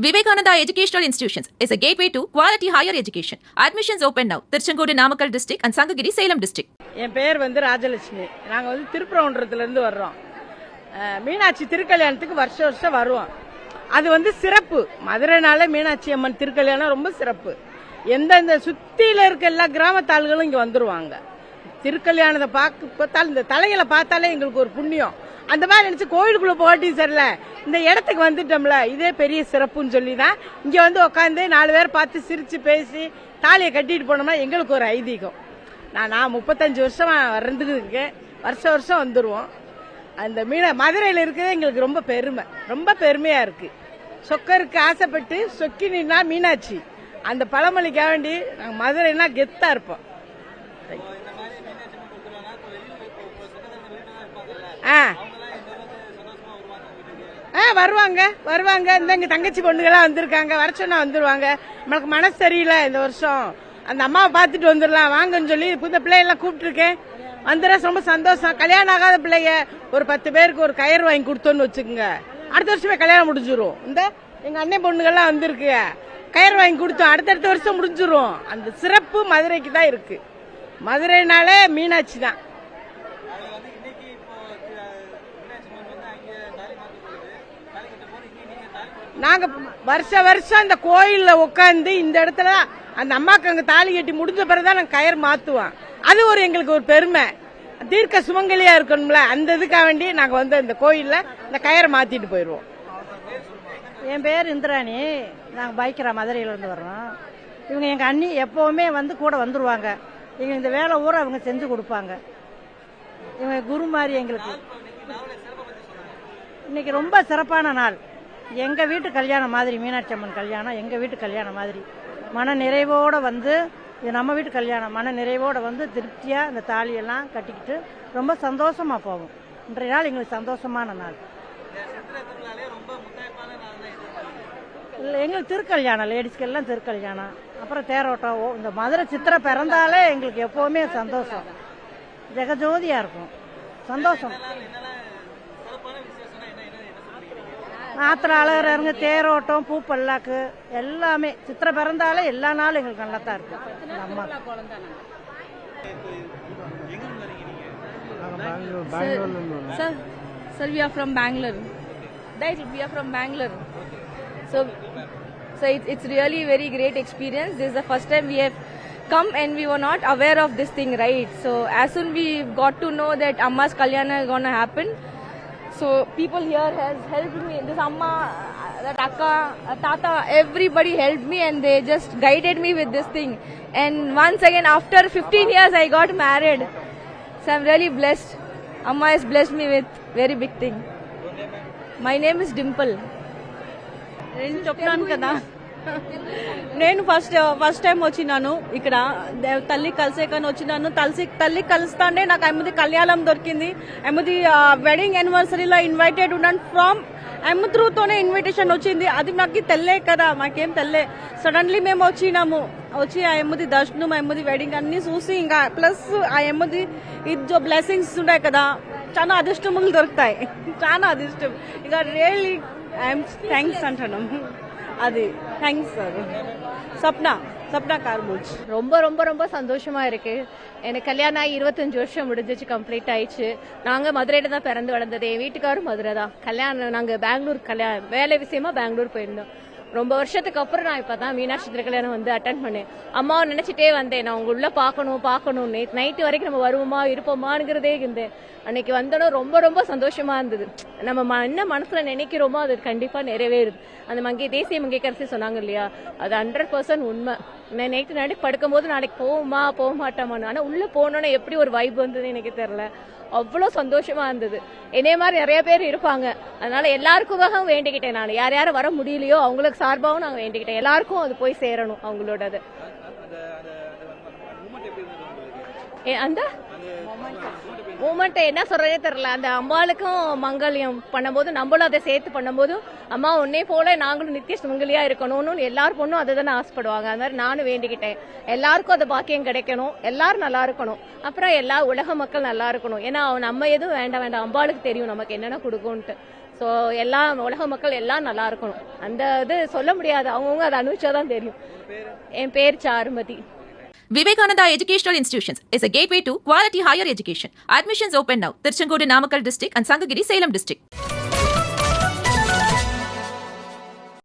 Vivekananda Educational Institutions is a gateway to quality higher education. Admissions open now. Tirchenkodu Namakkal district and Sangagiri Salem district. என் பேர் ராஜலட்சுமி. நாங்கள் திருப்பரங்குன்றத்திலிருந்து வர்றோம். மீனாட்சி திருக்கல்யாணத்துக்கு வருஷம் வருவோம். அது சிறப்பு. மதுரைனால மீனாட்சி அம்மன் திருக்கல்யாணம் ரொம்ப சிறப்பு. எந்தெந்த சுத்தியில இருக்க எல்லா கிராமத்தாள்களும் இங்க வந்துருவாங்க. திருக்கல்யாணத்தை பார்த்தால் இந்த தலைகளை பார்த்தாலே எங்களுக்கு ஒரு புண்ணியம். அந்த மாதிரி நினைச்சு கோயிலுக்குள்ள போட்டியும் சரியில்ல, இந்த இடத்துக்கு வந்துட்டோம்ல, இதே பெரிய சிறப்புன்னு சொல்லி தான் இங்க உட்காந்து 4 பேர் பார்த்து சிரிச்சு பேசி தாலியை கட்டிட்டு போனோம்னா எங்களுக்கு ஒரு ஐதீகம். நான் 35 வருஷமா வர்றதுக்கு இருக்கேன். வருஷம் வந்துருவோம். அந்த மதுரையில் இருக்கிறது எங்களுக்கு ரொம்ப பெருமை, ரொம்ப பெருமையா இருக்கு. சொக்கருக்கு ஆசைப்பட்டு சொக்கினா மீனாட்சி, அந்த பழமொழிக்காக வேண்டி நாங்கள் மதுரைனா கெத்தா இருப்போம். வருவாங்க. இந்த எங்க தங்கச்சி பொண்ணுகள்லாம் வந்திருக்காங்க. வர சொன்னா வந்துருவாங்க. நம்மளுக்கு மனசு சரியில்லை இந்த வருஷம், அந்த அம்மாவை பார்த்துட்டு வந்துடலாம் வாங்கன்னு சொல்லி புது பிள்ளைகள்லாம் கூப்பிட்டுருக்கேன். வந்துட ரொம்ப சந்தோஷம். கல்யாணம் ஆகாத பிள்ளைங்க ஒரு 10 பேருக்கு ஒரு கயிறு வாங்கி கொடுத்தோன்னு வச்சுக்கோங்க, அடுத்த வருஷமே கல்யாணம் முடிஞ்சிரும். இந்த எங்க அண்ணன் பொண்ணுகள்லாம் வந்திருக்கு, கயிறு வாங்கி கொடுத்தோம், அடுத்தடுத்த வருஷம் முடிஞ்சிரும். அந்த சிறப்பு மதுரைக்கு தான் இருக்கு. மதுரைனாலே மீனாட்சி தான். நாங்க வருஷம் இந்த கோயில்ல உட்காந்து இந்த இடத்துல அந்த அம்மாக்கு அங்க தாலி கட்டி முடிஞ்ச பிறகுதான் நாங்க கயிறு மாத்துவோம். அது எங்களுக்கு ஒரு பெருமை. தீர்க்க சுமங்கலியா இருக்கணும்ல, அந்த இதுக்காக வேண்டி நாங்க இந்த கோயில்ல இந்த கயிறை மாத்திட்டு போயிருவோம். என் பேர் இந்திராணி. நாங்க பைக்கரா மதுரையில இருந்து வர்றோம். இவங்க எங்க அண்ணி எப்பவுமே கூட வந்துருவாங்க. இவங்க இந்த வேலை ஊரை அவங்க செஞ்சு கொடுப்பாங்க. இவங்க குரு மாதிரி எங்களுக்கு. இன்னைக்கு ரொம்ப சிறப்பான நாள். எங்க வீட்டு கல்யாணம் மாதிரி, மீனாட்சி அம்மன் கல்யாணம் எங்க வீட்டு கல்யாணம் மாதிரி மன நிறைவோட இது நம்ம வீட்டு கல்யாணம். மன நிறைவோட திருப்தியா இந்த தாலியெல்லாம் கட்டிக்கிட்டு ரொம்ப சந்தோஷமா போவோம். இன்றைய நாள் எங்களுக்கு சந்தோஷமான நாள். எங்களுக்கு திருக்கல்யாணம், லேடிஸ்க்கு எல்லாம் திருக்கல்யாணம், அப்புறம் தேரோட்டம். இந்த மதுரை சித்திரை பிறந்தாலே எங்களுக்கு எப்பவுமே சந்தோஷம், ஜெகஜோதியா இருக்கும், சந்தோஷம். ஆத்திர அழகரங்க, தேரோட்டம், பூப்பல்லாக்கு எல்லாமே சித்திரை பிறந்தாலே எல்லா நாளும் எங்களுக்கு நல்லா தான் இருக்கும். அம்மா Sir, we are from Bangalore. We are from Bangalore. So it's really very great experience. This is the first time we have come and we were not aware of this thing, right? So as soon we got to know that Amma's Kalyana is gonna happen, so people here has helped me. This Amma, that Akka, Tata, everybody helped me and they just guided me with this thing. And once again, after 15 years, I got married. So I'm really blessed. Amma has blessed me with very big thing. My name is Dimple. చెప్పినాను కదా, నేను first time వచ్చినాను ఇక్కడ. తల్లి కలిసేకని వచ్చినాను. తల్లి కలుస్తానే నాకు అమ్మది కళ్యాణం దొరికింది. అమ్మది వెడ్డింగ్ యానివర్సరీలో ఇన్వైటెడ్ ఉన్నాను. ఫ్రమ్ అమ్మ త్రూతోనే ఇన్విటేషన్ వచ్చింది. అది నాకు తెల్లే కదా, మాకేం తెల్లే. సడన్లీ మేము వచ్చి ఆ అమ్మది దర్శనం, అమ్మది వెడ్డింగ్ అన్ని చూసి, ఇంకా ప్లస్ ఆ అమ్మది ఇది బ్లెస్సింగ్స్ ఉంటాయి కదా, చాలా అదృష్టములు దొరుకుతాయి, చాలా అదృష్టం. ఇక రియల్లీ ఐఎమ్ థ్యాంక్స్ అంటాను. அது தேங்க்ஸ் சார். சப்னா கார்பூஜ். ரொம்ப ரொம்ப ரொம்ப சந்தோஷமா இருக்கு. எனக்கு கல்யாணம் ஆகி 25 வருஷம் முடிஞ்சிச்சு, கம்ப்ளீட் ஆயிடுச்சு. நாங்க மதுரையில தான் பிறந்து வளர்ந்தது. என் வீட்டுக்காரும் மதுரை தான். கல்யாணம் நாங்க பெங்களூர் வேலை விஷயமா பெங்களூர் போயிருந்தோம். ரொம்ப வருஷத்துக்கு அப்புறம் நான் இப்பதான் மீனாட்சி திருக்கல்யாணம் அட்டன் பண்ணேன். அம்மாவை நினைச்சிட்டே வந்தேன், நான் உங்க உள்ள பாக்கணும். நைட்டு வரைக்கும் நம்ம வருவோமா இருப்போமாங்கிறதே இருந்தேன். அன்னைக்கு வந்தோம், ரொம்ப ரொம்ப சந்தோஷமா இருந்தது. நம்ம என்ன மனசுல நினைக்கிறோமோ அது கண்டிப்பா நிறைவேறுது. அந்த தேசிய மங்கைக்கரசி சொன்னாங்க இல்லையா, அது 100% உண்மை. நான் நைட்டு படுக்கும் போது நாளைக்கு போக மாட்டோமான்னு, ஆனா உள்ள போனோன்னா எப்படி ஒரு வைப் வந்தது எனக்கு தெரியல. அவ்வளோ சந்தோஷமா இருந்தது. என்னைய மாதிரி நிறைய பேர் இருப்பாங்க, அதனால எல்லாருக்குமாக வேண்டிக்கிட்டேன். நான் யார் வர முடியலையோ அவங்களுக்கு சார்பாகவும் நாங்கள் வேண்டிக்கிட்டேன். எல்லாருக்கும் அது போய் சேரணும் அவங்களோட. அந்த மூமெண்ட் என்ன சொல்றதே தெரியல. அந்த அம்பாளுக்கும் மங்கல்யம் பண்ணும்போது நம்மளும் அதை சேர்த்து பண்ணும்போது, அம்மா உன்னே போல நாங்களும் நித்திய சுமங்கலியா இருக்கணும்னு எல்லாரும் பொண்ணும் அதை தானே ஆசைப்படுவாங்க. அது மாதிரி நானும் வேண்டிக்கிட்டேன், எல்லாருக்கும் அது பாக்கியம் கிடைக்கணும், எல்லாரும் நல்லா இருக்கணும், அப்புறம் எல்லா உலக மக்கள் நல்லா இருக்கணும். ஏன்னா நம்ம எதுவும் வேண்டாம், அம்பாளுக்கு தெரியும் நமக்கு என்னென்ன கொடுக்கும்ட்டு. ஸோ எல்லா உலக மக்கள் எல்லாம் நல்லா இருக்கணும். அந்த இது சொல்ல முடியாது, அவங்கவுங்க அதை அனுபவிச்சாதான் தெரியும். என் பேர் Charumathi. Vivekananda Educational Institutions is a gateway to quality higher education. Admissions open now. Tiruchengodu Namakkal district and Sangagiri Salem district.